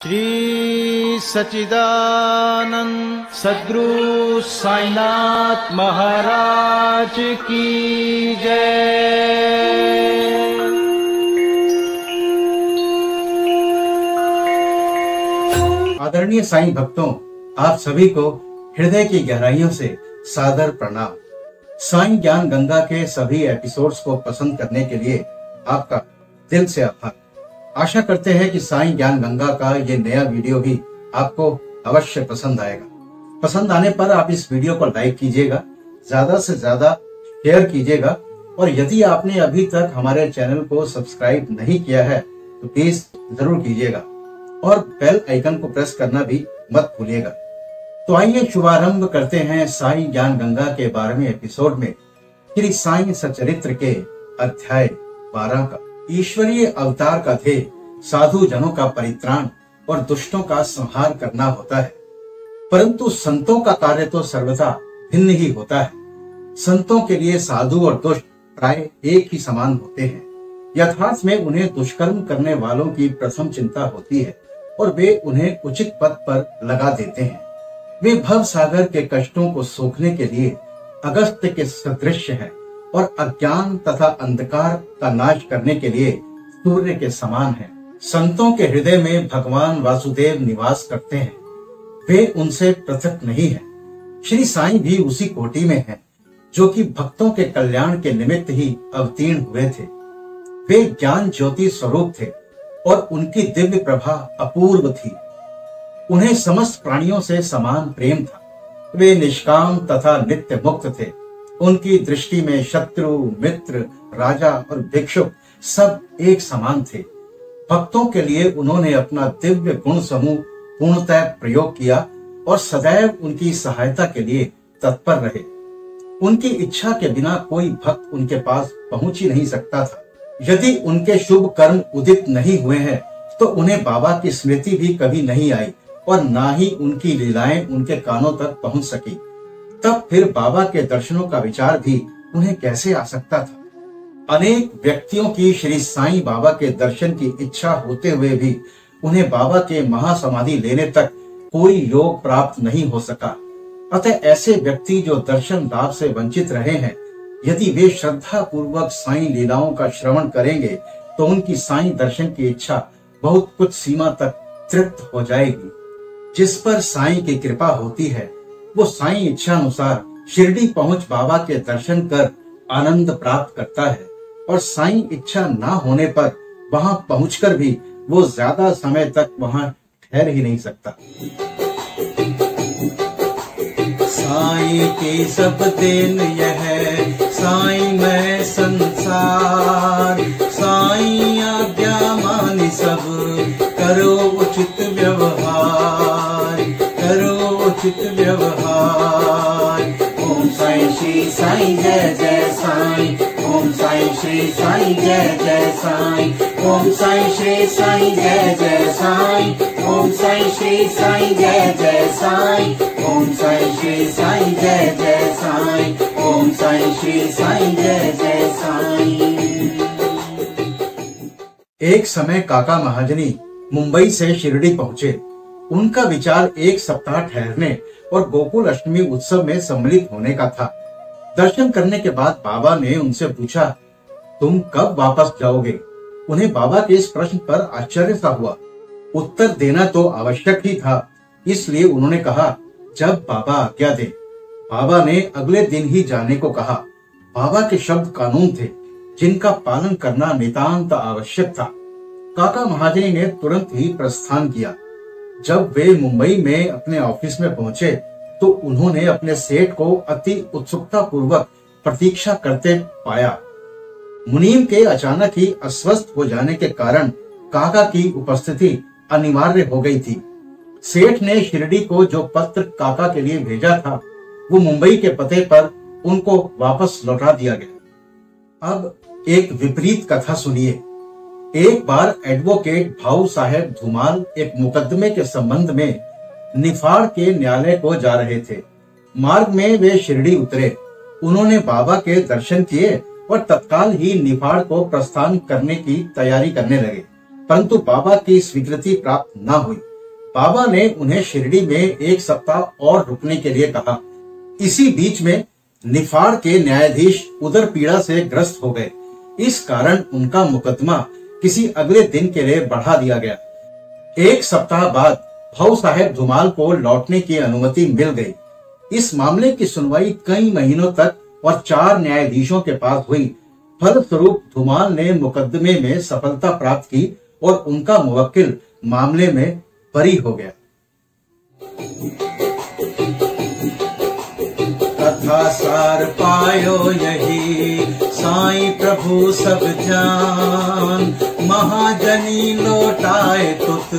श्री सच्चिदानंद सद्गुरु साईनाथ महाराज की जय। आदरणीय साईं भक्तों, आप सभी को हृदय की गहराइयों से सादर प्रणाम। साईं ज्ञान गंगा के सभी एपिसोड्स को पसंद करने के लिए आपका दिल से आभार। आशा करते हैं कि साईं ज्ञान गंगा का ये नया वीडियो भी आपको अवश्य पसंद आएगा। पसंद आने पर आप इस वीडियो को लाइक कीजिएगा, ज्यादा से ज्यादा शेयर कीजिएगा और यदि आपने अभी तक हमारे चैनल को सब्सक्राइब नहीं किया है तो प्लीज जरूर कीजिएगा और बेल आइकन को प्रेस करना भी मत भूलिएगा। तो आइए शुभारंभ करते हैं साईं ज्ञान गंगा के 12वें एपिसोड में श्री साईं सच्चरित्र के अध्याय 12 का। ईश्वरीय अवतार का ध्येय साधु जनों का परित्राण और दुष्टों का संहार करना होता है, परंतु संतों का कार्य तो सर्वथा भिन्न ही होता है। संतों के लिए साधु और दुष्ट प्राय एक ही समान होते हैं। यथार्थ में उन्हें दुष्कर्म करने वालों की प्रथम चिंता होती है और वे उन्हें उचित पद पर लगा देते हैं। वे भव सागर के कष्टों को सोखने के लिए अगस्त्य के सदृश हैं और अज्ञान तथा अंधकार का नाश करने के लिए सूर्य के समान हैं। संतों के हृदय में भगवान वासुदेव निवास करते हैं, वे उनसे पृथक नहीं हैं। श्री साईं भी उसी कोटि में हैं, जो कि भक्तों के कल्याण के निमित्त ही अवतीर्ण हुए थे। वे ज्ञान ज्योति स्वरूप थे और उनकी दिव्य प्रभा अपूर्व थी। उन्हें समस्त प्राणियों से समान प्रेम था। वे निष्काम तथा नित्य मुक्त थे। उनकी दृष्टि में शत्रु, मित्र, राजा और भिक्षुक सब एक समान थे। भक्तों के लिए उन्होंने अपना दिव्य गुण समूह पूर्णतः प्रयोग किया और सदैव उनकी सहायता के लिए तत्पर रहे। उनकी इच्छा के बिना कोई भक्त उनके पास पहुंच ही नहीं सकता था। यदि उनके शुभ कर्म उदित नहीं हुए हैं तो उन्हें बाबा की स्मृति भी कभी नहीं आई और ना ही उनकी लीलाएं उनके कानों तक पहुंच सकी। तब फिर बाबा के दर्शनों का विचार भी उन्हें कैसे आ सकता था। अनेक व्यक्तियों की श्री साईं बाबा के दर्शन की इच्छा होते हुए भी उन्हें बाबा के महासमाधि लेने तक कोई योग प्राप्त नहीं हो सका। अतः ऐसे व्यक्ति जो दर्शन लाभ से वंचित रहे हैं, यदि वे श्रद्धा पूर्वक साईं लीलाओं का श्रवण करेंगे तो उनकी साईं दर्शन की इच्छा बहुत कुछ सीमा तक तृप्त हो जाएगी। जिस पर साईं की कृपा होती है वो साईं इच्छा अनुसार शिरडी पहुंच बाबा के दर्शन कर आनंद प्राप्त करता है और साईं इच्छा ना होने पर वहां पहुंचकर भी वो ज्यादा समय तक वहां ठहर ही नहीं सकता। साईं की सब देन यह साईं में संसार, साईं आज्ञा मानी सब करो उचित व्यवहार, करो उचित व्यवहार। ओम साईं श्री साईं जय जय साईं, ओम साईं श्री साईं जय जय साईं, ओम साईं श्री साईं जय जय साईं, ओम साईं श्री साईं जय जय साईं, ओम साईं श्री साईं जय जय साईं, ओम साईं श्री साईं जय जय साईं। एक समय काका महाजनी मुंबई से शिरडी पहुंचे। उनका विचार एक सप्ताह ठहरने और गोकुल अष्टमी उत्सव में सम्मिलित होने का था। दर्शन करने के बाद बाबा ने उनसे पूछा, तुम कब वापस जाओगे? उन्हें बाबा के इस प्रश्न पर आश्चर्य सा हुआ। उत्तर देना तो आवश्यक ही था, इसलिए उन्होंने कहा, जब बाबा आज्ञा दे। बाबा ने अगले दिन ही जाने को कहा। बाबा के शब्द कानून थे जिनका पालन करना नितांत आवश्यक था। काका महाजनी ने तुरंत ही प्रस्थान किया। जब वे मुंबई में अपने ऑफिस में पहुंचे तो उन्होंने अपने सेठ को अति उत्सुकता पूर्वक प्रतीक्षा करते पाया। मुनीम के अचानक ही अस्वस्थ हो जाने के कारण काका की उपस्थिति अनिवार्य हो गई थी। सेठ ने शिरडी को जो पत्र काका के लिए भेजा था वो मुंबई के पते पर उनको वापस लौटा दिया गया। अब एक विपरीत कथा सुनिए। एक बार एडवोकेट भाऊ साहेब धुमाल एक मुकदमे के संबंध में निफाड़ के न्यायालय को जा रहे थे। मार्ग में वे शिरडी उतरे। उन्होंने बाबा के दर्शन किए और तत्काल ही निफाड़ को प्रस्थान करने की तैयारी करने लगे, परंतु बाबा की स्वीकृति प्राप्त न हुई। बाबा ने उन्हें शिरडी में 1 सप्ताह और रुकने के लिए कहा। इसी बीच में निफाड़ के न्यायाधीश उदर पीड़ा से ग्रस्त हो गए। इस कारण उनका मुकदमा किसी अगले दिन के लिए बढ़ा दिया गया। 1 सप्ताह बाद भाऊ साहेब धुमाल को लौटने की अनुमति मिल गई। इस मामले की सुनवाई कई महीनों तक और 4 न्यायाधीशों के पास हुई। फलस्वरूप धुमाल ने मुकदमे में सफलता प्राप्त की और उनका मुवक्किल मामले में बरी हो गया। कथा सार पायो यही साईं प्रभु सब जान, महाजनी लौटाए तुत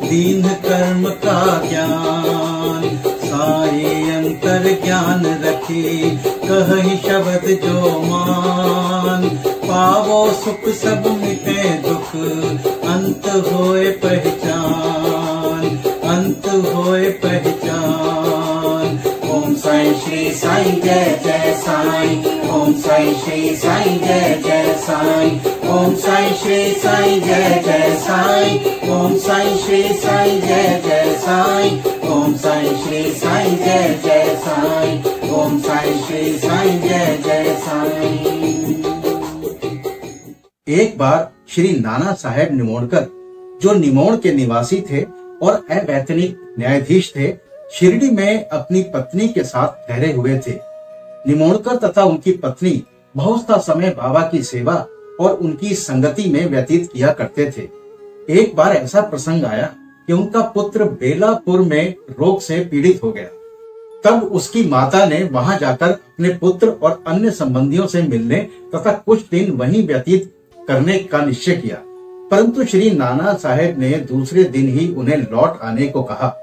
दीन कर्म का ज्ञान। साईं अंतर ज्ञान रखी कहि शब्द जो मान, पावो सुख सब मिटे दुख अंत होए पहचान, अंत होए पहचान। ओम साईं श्री साईं जय जय साईं, ओम साईं श्री साईं जय जय साईं, ओम साईं श्री साईं जय जय साईं, ओम साईं श्री साईं जय जय साईं, ओम साईं श्री साईं जय जय साईं, ओम साईं श्री साईं जय जय साईं। एक बार श्री नाना साहेब निमोणकर, जो निमोण के निवासी थे और अवैतनिक न्यायाधीश थे, शिरडी में अपनी पत्नी के साथ ठहरे हुए थे। निमोणकर तथा उनकी पत्नी बहुत सा समय बाबा की सेवा और उनकी संगति में व्यतीत किया करते थे। एक बार ऐसा प्रसंग आया कि उनका पुत्र बेलापुर में रोग से पीड़ित हो गया। तब उसकी माता ने वहां जाकर अपने पुत्र और अन्य संबंधियों से मिलने तथा कुछ दिन वहीं व्यतीत करने का निश्चय किया। परंतु श्री नाना साहेब ने दूसरे दिन ही उन्हें लौट आने को कहा।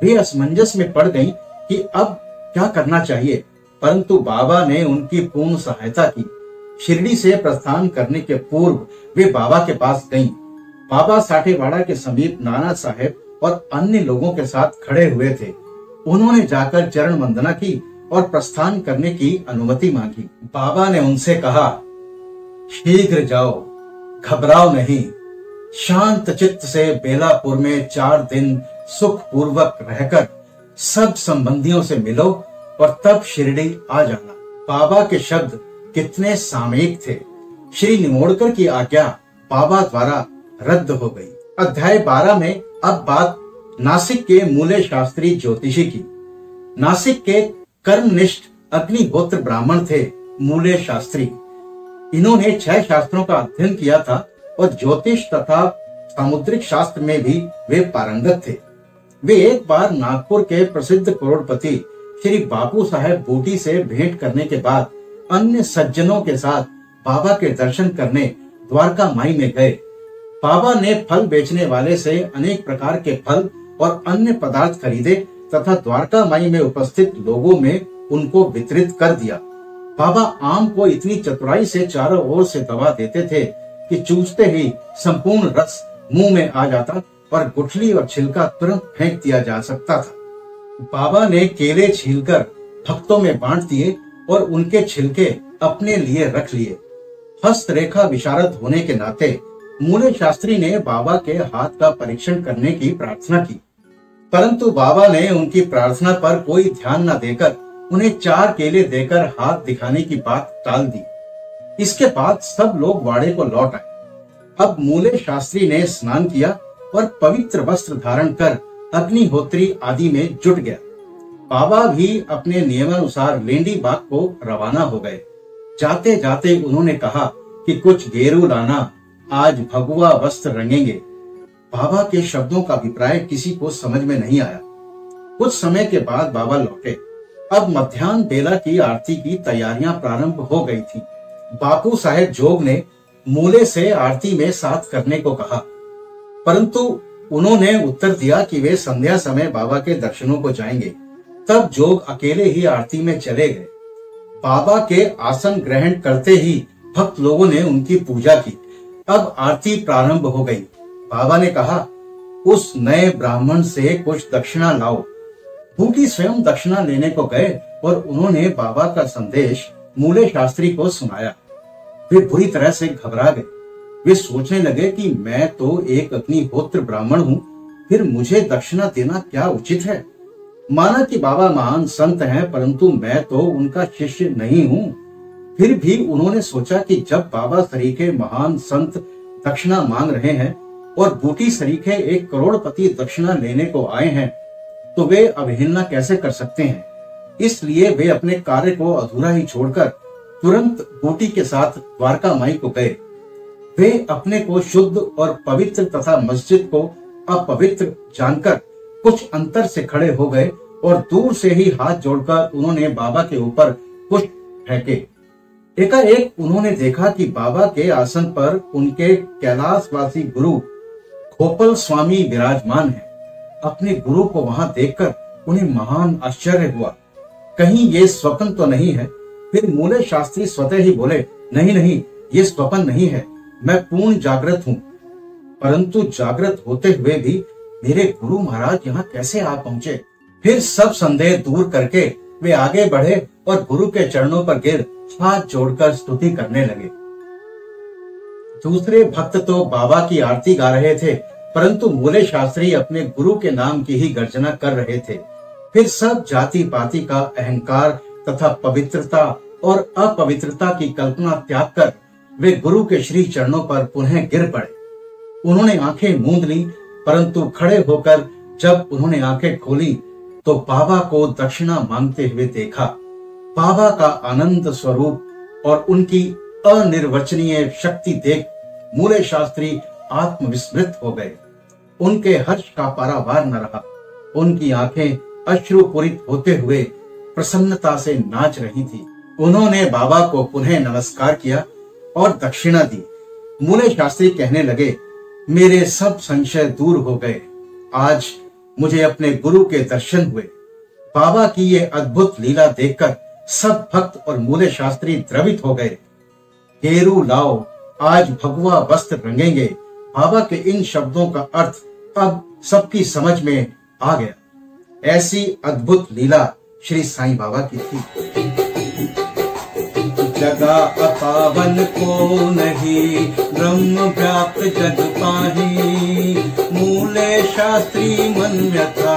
वे असमंजस में पड़ गईं कि अब क्या करना चाहिए, परंतु बाबा ने उनकी पूर्ण सहायता की। शिरडी से प्रस्थान करने के पूर्व वे बाबा के पास गईं। बाबा साठेवाड़ा के समीप नाना साहेब और अन्य लोगों के साथ खड़े हुए थे। उन्होंने जाकर चरण वंदना की और प्रस्थान करने की अनुमति मांगी। बाबा ने उनसे कहा, शीघ्र जाओ, घबराओ नहीं। शांत चित्त से बेलापुर में 4 दिन सुख पूर्वक रहकर सब संबंधियों से मिलो और तब शिरडी आ जाना। बाबा के शब्द कितने सामयिक थे। श्री निमोणकर की आज्ञा बाबा द्वारा रद्द हो गई। अध्याय 12 में अब बात नासिक के मूले शास्त्री ज्योतिषी की। नासिक के कर्मनिष्ठ अग्निहोत्र ब्राह्मण थे मूले शास्त्री। इन्होंने 6 शास्त्रों का अध्ययन किया था और ज्योतिष तथा सामुद्रिक शास्त्र में भी वे पारंगत थे। वे एक बार नागपुर के प्रसिद्ध करोड़पति श्री बापू साहेब बूटी से भेंट करने के बाद अन्य सज्जनों के साथ बाबा के दर्शन करने द्वारका माई में गए। बाबा ने फल बेचने वाले से अनेक प्रकार के फल और अन्य पदार्थ खरीदे तथा द्वारका माई में उपस्थित लोगों में उनको वितरित कर दिया। बाबा आम को इतनी चतुराई से चारों ओर से दबा देते थे कि चूसते ही संपूर्ण रस मुंह में आ जाता और गुठली और छिलका तुरंत फेंक दिया जा सकता था। बाबा ने केले छीलकर भक्तों में बांट दिए और उनके छिलके अपने लिए रख लिए। हस्तरेखा विशारद होने के नाते मूले शास्त्री ने बाबा के हाथ का परीक्षण करने की प्रार्थना की, परंतु बाबा ने उनकी प्रार्थना पर कोई ध्यान न देकर उन्हें 4 केले देकर हाथ दिखाने की बात टाल दी। इसके बाद सब लोग वाड़े को लौट आए। अब मूले शास्त्री ने स्नान किया और पवित्र वस्त्र धारण कर अग्निहोत्री आदि में जुट गया। बाबा भी अपने नियमानुसार लेंडी बाग को रवाना हो गए। जाते जाते उन्होंने कहा कि कुछ गेरू लाना, आज भगवा वस्त्र रंगेंगे। बाबा के शब्दों का अभिप्राय किसी को समझ में नहीं आया। कुछ समय के बाद बाबा लौटे। अब मध्याह्न बेला की आरती की तैयारियां प्रारंभ हो गई थी। बापू साहेब जोग ने मूले से आरती में साथ करने को कहा, परंतु उन्होंने उत्तर दिया कि वे संध्या समय बाबा के दर्शनों को जाएंगे। तब जोग अकेले ही आरती में चले गए। बाबा के आसन ग्रहण करते ही भक्त लोगों ने उनकी पूजा की। अब आरती प्रारंभ हो गई। बाबा ने कहा, उस नए ब्राह्मण से कुछ दक्षिणा लाओ। बूटी स्वयं दक्षिणा लेने को गए और उन्होंने बाबा का संदेश मूले शास्त्री को सुनाया। वे बुरी तरह से घबरा गए। वे सोचने लगे कि मैं तो एक अग्निहोत्र ब्राह्मण हूँ, फिर मुझे दक्षिणा देना क्या उचित है? माना कि बाबा महान संत हैं, परंतु मैं तो उनका शिष्य नहीं हूँ। फिर भी उन्होंने सोचा कि जब बाबा सरीखे महान संत दक्षिणा मांग रहे हैं और बूटी सरीखे 1 करोड़पति दक्षिणा लेने को आए हैं, तो वे अवहेलना कैसे कर सकते हैं। इसलिए वे अपने कार्य को अधूरा ही छोड़कर तुरंत बूटी के साथ द्वारका माई को गए। वे अपने को शुद्ध और पवित्र तथा मस्जिद को अपवित्र जानकर कुछ अंतर से खड़े हो गए और दूर से ही हाथ जोड़कर उन्होंने बाबा के ऊपर पुष्प फेंके। एकाएक उन्होंने देखा कि बाबा के आसन पर उनके कैलाशवासी गुरु गोपाल स्वामी विराजमान हैं। अपने गुरु को वहां देखकर उन्हें महान आश्चर्य हुआ, कहीं ये स्वप्न तो नहीं है। फिर मूले शास्त्री स्वतः ही बोले, नहीं नहीं, ये स्वप्न नहीं है, मैं पूर्ण जागृत हूँ। परंतु जागृत होते हुए भी मेरे गुरु महाराज यहाँ कैसे आ पहुंचे? फिर सब संदेह दूर करके वे आगे बढ़े और गुरु के चरणों पर गिर हाथ जोड़कर स्तुति करने लगे। दूसरे भक्त तो बाबा की आरती गा रहे थे, परंतु मूले शास्त्री अपने गुरु के नाम की ही गर्जना कर रहे थे। फिर सब जाति पाति का अहंकार तथा पवित्रता और अपवित्रता की कल्पना त्याग कर वे गुरु के श्री चरणों पर पुनः गिर पड़े। उन्होंने आंखें मूंद ली, परंतु खड़े होकर जब उन्होंने आंखें खोली तो बाबा को दक्षिणा मांगते हुए देखा। बाबा का आनंद स्वरूप और उनकी अनिर्वचनीय शक्ति देख मूले शास्त्री आत्मविस्मृत हो गए। उनके हर्ष का पारावार न रहा। उनकी आंखें अश्रुपूरित होते हुए प्रसन्नता से नाच रही थी। उन्होंने बाबा को पुनः नमस्कार किया और दक्षिणा दी। मूले शास्त्री कहने लगे, मेरे सब संशय दूर हो गए। आज मुझे अपने गुरु के दर्शन हुए। बाबा की ये अद्भुत लीला देखकर सब भक्त और मूले शास्त्री द्रवित हो गए। गेरू लाओ, आज भगवा वस्त्र रंगेंगे। बाबा के इन शब्दों का अर्थ अब सबकी समझ में आ गया। ऐसी अद्भुत लीला श्री साईं बाबा की थी। जगा अपावन को नहीं, ब्रह्म व्याप्त जग पाही। मूले शास्त्री मन व्यथा,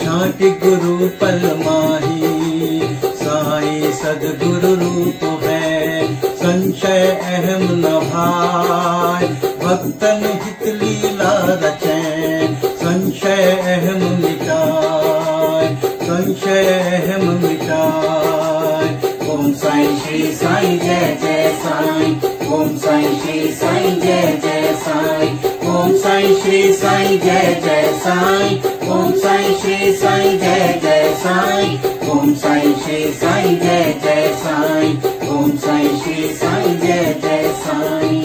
छांटि गुरु पल माही। साईं सद्गुरु रूप है, संशय अहम न भाय। भक्तन हित लीला रचें, संशय अहम मिटाय। संशय अहम मिटाय। ओम साईं श्री साईं जय जय साईं। ओम साईं श्री साईं जय जय साईं। ओम साईं श्री साईं जय जय साईं। ओम साईं श्री साईं जय जय साईं। ओम साईं श्री साईं जय जय साईं। ओम साईं श्री साईं जय जय साईं।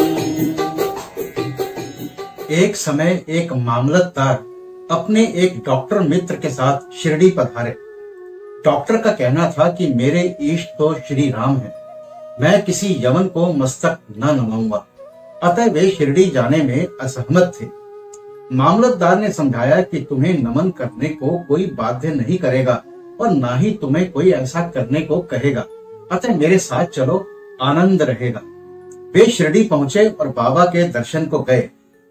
एक समय एक मामलतदार अपने एक डॉक्टर मित्र के साथ शिरडी पधारे। डॉक्टर का कहना था कि मेरे इष्ट तो श्री राम हैं, मैं किसी यवन को मस्तक न नमाऊंगा। अतः वे शिरडी जाने में असहमत थे। मामलतदार ने समझाया कि तुम्हें नमन करने को कोई बाध्य नहीं करेगा और ना ही तुम्हें कोई ऐसा करने को कहेगा। अतः मेरे साथ चलो, आनंद रहेगा। वे शिरडी पहुंचे और बाबा के दर्शन को गए,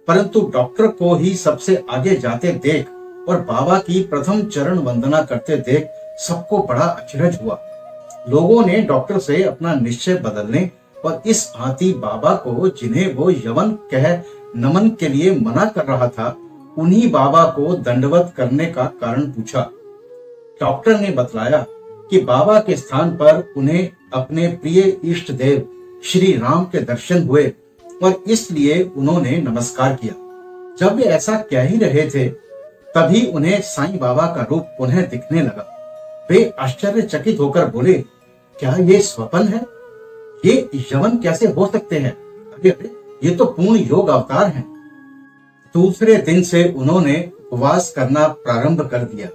परंतु डॉक्टर को ही सबसे आगे जाते देख और बाबा की प्रथम चरण वंदना करते देख सबको बड़ा अचरज हुआ। लोगों ने डॉक्टर से अपना निश्चय बदलने और इस भांति बाबा को, जिन्हें वो यवन कह नमन के लिए मना कर रहा था, उन्हीं बाबा को दंडवत करने का कारण पूछा। डॉक्टर ने बतलाया कि बाबा के स्थान पर उन्हें अपने प्रिय इष्ट देव श्री राम के दर्शन हुए और इसलिए उन्होंने नमस्कार किया। जब वे ऐसा कह ही रहे थे, तभी उन्हें साईं बाबा का रूप पुनः दिखने लगा। वे आश्चर्यचकित होकर बोले, क्या ये स्वप्न है? ये यवन कैसे हो सकते हैं? अरे अरे, ये तो पूर्ण योग अवतार हैं। दूसरे दिन से उन्होंने उपवास करना प्रारंभ कर दिया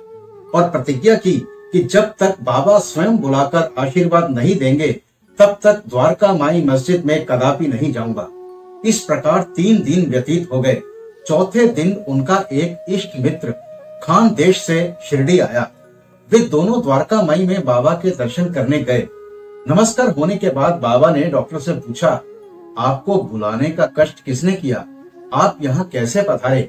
और प्रतिज्ञा की कि जब तक बाबा स्वयं बुलाकर आशीर्वाद नहीं देंगे, तब तक द्वारका माई मस्जिद में कदापि नहीं जाऊंगा। इस प्रकार 3 दिन व्यतीत हो गए। चौथे दिन उनका एक इष्ट मित्र खान देश से शिरडी आया। वे दोनों द्वारका माई में बाबा के दर्शन करने गए। नमस्कार होने के बाद बाबा ने डॉक्टर से पूछा, आपको बुलाने का कष्ट किसने किया? आप यहाँ कैसे पधारे?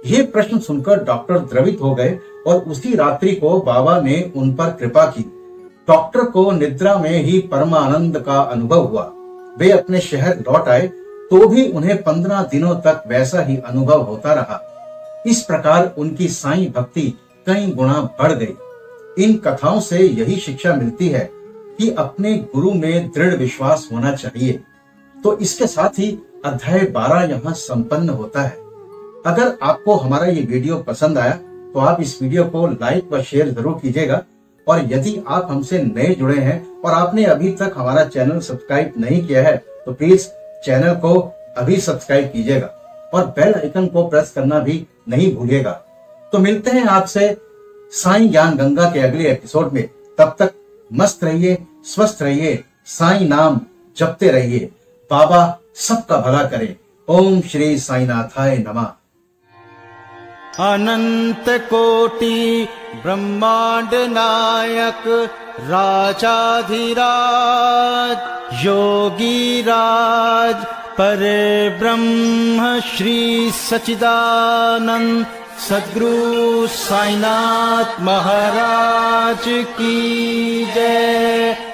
ये प्रश्न सुनकर डॉक्टर द्रवित हो गए और उसी रात्रि को बाबा ने उन पर कृपा की। डॉक्टर को निद्रा में ही परमानंद का अनुभव हुआ। वे अपने शहर लौट आए तो भी उन्हें 15 दिनों तक वैसा ही अनुभव होता रहा। इस प्रकार उनकी साईं भक्ति कई गुना बढ़ गई। इन कथाओं से यही शिक्षा मिलती है कि अपने गुरु में दृढ़ विश्वास होना चाहिए। तो इसके साथ ही अध्याय 12 यहाँ संपन्न होता है। अगर आपको हमारा ये वीडियो पसंद आया तो आप इस वीडियो को लाइक व शेयर जरूर कीजिएगा। और यदि आप हमसे नए जुड़े हैं और आपने अभी तक हमारा चैनल सब्सक्राइब नहीं किया है तो प्लीज चैनल को अभी सब्सक्राइब कीजिएगा और बेल आइकन को प्रेस करना भी नहीं भूलिएगा। तो मिलते हैं आपसे साईं ज्ञान गंगा के अगले एपिसोड में। तब तक मस्त रहिए, स्वस्थ रहिए, साईं नाम जपते रहिए। बाबा सबका भला करे। ओम श्री साईनाथाय नमः। अनंत कोटि ब्रह्मांड नायक राजाधिराज योगी राज परे ब्रह्म श्री सच्चिदानंद सद्गुरु साईनाथ महाराज की जय।